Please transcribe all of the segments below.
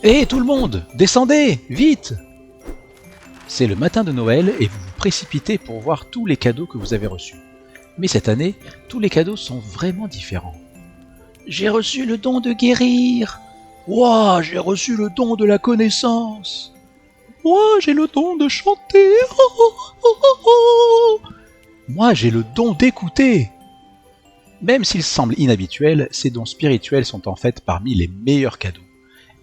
Hé tout le monde, descendez, vite! C'est le matin de Noël et vous vous précipitez pour voir tous les cadeaux que vous avez reçus. Mais cette année, tous les cadeaux sont vraiment différents. J'ai reçu le don de guérir. Ouah, j'ai reçu le don de la connaissance. Moi, j'ai le don de chanter. Oh, oh, oh, oh, oh. Moi, j'ai le don d'écouter. Même s'ils semblent inhabituels, ces dons spirituels sont en fait parmi les meilleurs cadeaux.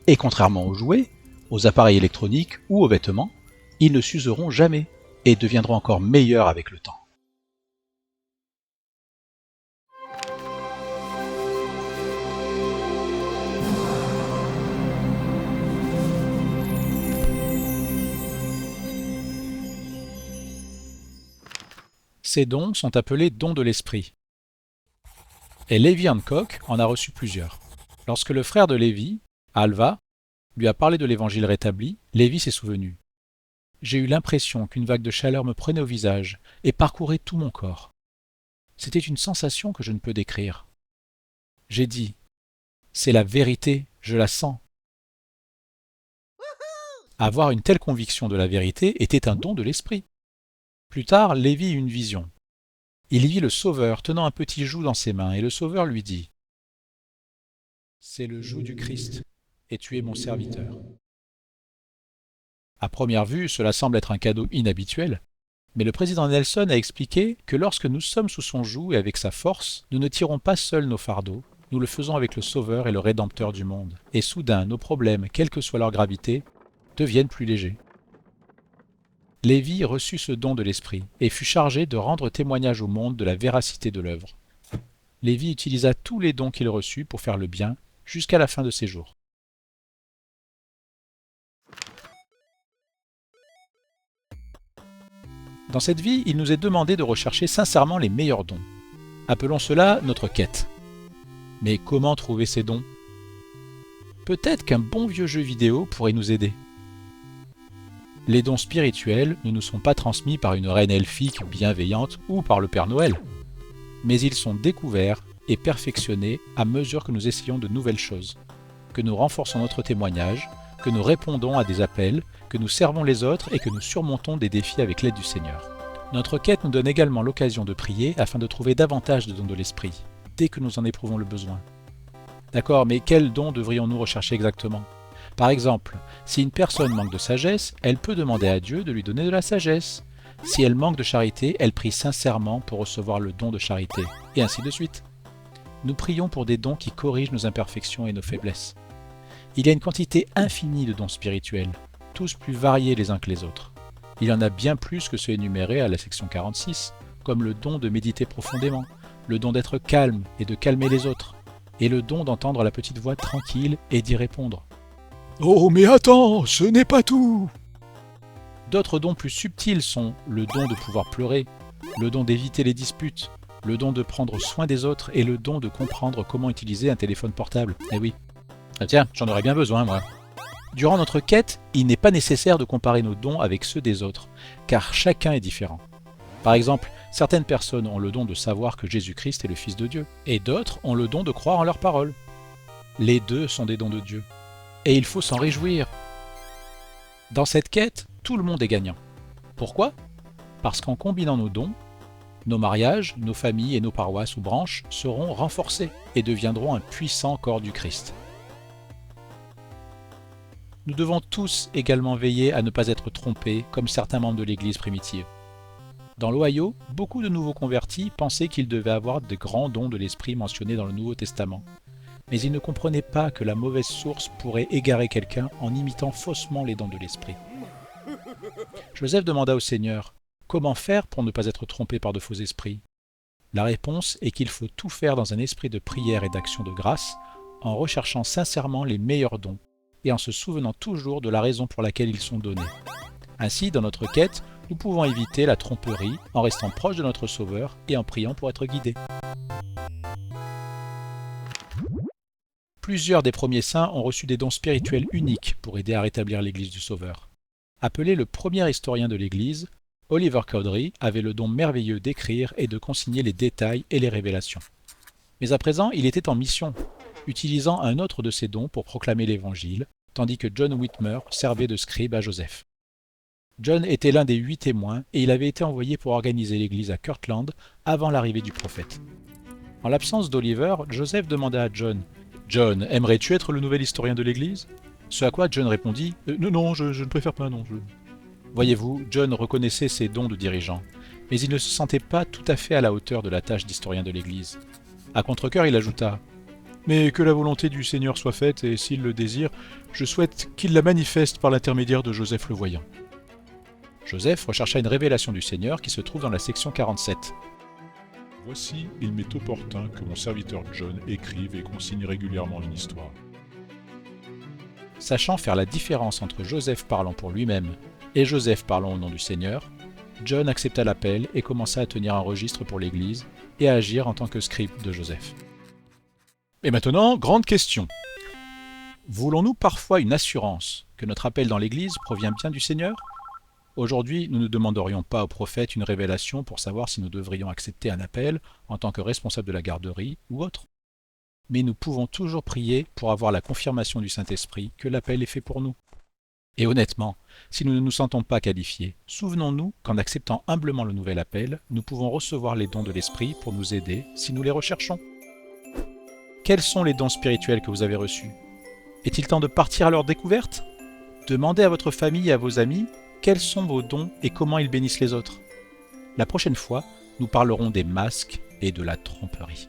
Et contrairement aux jouets, aux appareils électroniques ou aux vêtements, ils ne s'useront jamais et deviendront encore meilleurs avec le temps. Ces dons sont appelés dons de l'esprit. Et Levi Hancock en a reçu plusieurs. Lorsque le frère de Levi, Alva, lui a parlé de l'évangile rétabli, Levi s'est souvenu. J'ai eu l'impression qu'une vague de chaleur me prenait au visage et parcourait tout mon corps. C'était une sensation que je ne peux décrire. J'ai dit, c'est la vérité, je la sens. Avoir une telle conviction de la vérité était un don de l'esprit. Plus tard, Lévi eut une vision. Il vit le Sauveur tenant un petit joug dans ses mains, et le Sauveur lui dit « C'est le joug du Christ, et tu es mon serviteur. » À première vue, cela semble être un cadeau inhabituel, mais le président Nelson a expliqué que lorsque nous sommes sous son joug et avec sa force, nous ne tirons pas seuls nos fardeaux, nous le faisons avec le Sauveur et le Rédempteur du monde, et soudain nos problèmes, quelle que soit leur gravité, deviennent plus légers. Lévi reçut ce don de l'esprit et fut chargé de rendre témoignage au monde de la véracité de l'œuvre. Lévi utilisa tous les dons qu'il reçut pour faire le bien jusqu'à la fin de ses jours. Dans cette vie, il nous est demandé de rechercher sincèrement les meilleurs dons. Appelons cela notre quête. Mais comment trouver ces dons? Peut-être qu'un bon vieux jeu vidéo pourrait nous aider. Les dons spirituels ne nous sont pas transmis par une reine elfique bienveillante ou par le Père Noël, mais ils sont découverts et perfectionnés à mesure que nous essayons de nouvelles choses, que nous renforçons notre témoignage, que nous répondons à des appels, que nous servons les autres et que nous surmontons des défis avec l'aide du Seigneur. Notre quête nous donne également l'occasion de prier afin de trouver davantage de dons de l'Esprit, dès que nous en éprouvons le besoin. D'accord, mais quels dons devrions-nous rechercher exactement ? Par exemple, si une personne manque de sagesse, elle peut demander à Dieu de lui donner de la sagesse. Si elle manque de charité, elle prie sincèrement pour recevoir le don de charité, et ainsi de suite. Nous prions pour des dons qui corrigent nos imperfections et nos faiblesses. Il y a une quantité infinie de dons spirituels, tous plus variés les uns que les autres. Il y en a bien plus que ceux énumérés à la section 46, comme le don de méditer profondément, le don d'être calme et de calmer les autres, et le don d'entendre la petite voix tranquille et d'y répondre. Oh mais attends, ce n'est pas tout! D'autres dons plus subtils sont le don de pouvoir pleurer, le don d'éviter les disputes, le don de prendre soin des autres et le don de comprendre comment utiliser un téléphone portable. Eh oui. Ah tiens, j'en aurais bien besoin, moi. Durant notre quête, il n'est pas nécessaire de comparer nos dons avec ceux des autres, car chacun est différent. Par exemple, certaines personnes ont le don de savoir que Jésus-Christ est le Fils de Dieu, et d'autres ont le don de croire en leurs paroles. Les deux sont des dons de Dieu. Et il faut s'en réjouir. Dans cette quête, tout le monde est gagnant. Pourquoi? Parce qu'en combinant nos dons, nos mariages, nos familles et nos paroisses ou branches seront renforcés et deviendront un puissant corps du Christ. Nous devons tous également veiller à ne pas être trompés comme certains membres de l'Église primitive. Dans l'Ohio, beaucoup de nouveaux convertis pensaient qu'ils devaient avoir de grands dons de l'Esprit mentionnés dans le Nouveau Testament. Mais ils ne comprenaient pas que la mauvaise source pourrait égarer quelqu'un en imitant faussement les dons de l'Esprit. Joseph demanda au Seigneur « Comment faire pour ne pas être trompé par de faux esprits ?» La réponse est qu'il faut tout faire dans un esprit de prière et d'action de grâce, en recherchant sincèrement les meilleurs dons, et en se souvenant toujours de la raison pour laquelle ils sont donnés. Ainsi, dans notre quête, nous pouvons éviter la tromperie en restant proche de notre Sauveur et en priant pour être guidés. Plusieurs des premiers saints ont reçu des dons spirituels uniques pour aider à rétablir l'Église du Sauveur. Appelé le premier historien de l'Église, Oliver Cowdery avait le don merveilleux d'écrire et de consigner les détails et les révélations. Mais à présent, il était en mission, utilisant un autre de ses dons pour proclamer l'Évangile, tandis que John Whitmer servait de scribe à Joseph. John était l'un des 8 témoins et il avait été envoyé pour organiser l'église à Kirtland avant l'arrivée du prophète. En l'absence d'Oliver, Joseph demanda à John « John, aimerais-tu être le nouvel historien de l'église ?» Ce à quoi John répondit « Non, je ne préfère pas, non. » Voyez-vous, John reconnaissait ses dons de dirigeant, mais il ne se sentait pas tout à fait à la hauteur de la tâche d'historien de l'église. À contre-cœur, il ajouta « Mais que la volonté du Seigneur soit faite, et s'il le désire, je souhaite qu'il la manifeste par l'intermédiaire de Joseph le Voyant. » Joseph rechercha une révélation du Seigneur qui se trouve dans la section 47. Voici, il m'est opportun que mon serviteur John écrive et consigne régulièrement une histoire. Sachant faire la différence entre Joseph parlant pour lui-même et Joseph parlant au nom du Seigneur, John accepta l'appel et commença à tenir un registre pour l'Église et à agir en tant que scribe de Joseph. Et maintenant, grande question. Voulons-nous parfois une assurance que notre appel dans l'Église provient bien du Seigneur ? Aujourd'hui, nous ne demanderions pas au prophète une révélation pour savoir si nous devrions accepter un appel en tant que responsable de la garderie ou autre. Mais nous pouvons toujours prier pour avoir la confirmation du Saint-Esprit que l'appel est fait pour nous. Et honnêtement, si nous ne nous sentons pas qualifiés, souvenons-nous qu'en acceptant humblement le nouvel appel, nous pouvons recevoir les dons de l'Esprit pour nous aider si nous les recherchons. Quels sont les dons spirituels que vous avez reçus ? Est-il temps de partir à leur découverte ? Demandez à votre famille et à vos amis quels sont vos dons et comment ils bénissent les autres. La prochaine fois, nous parlerons des masques et de la tromperie.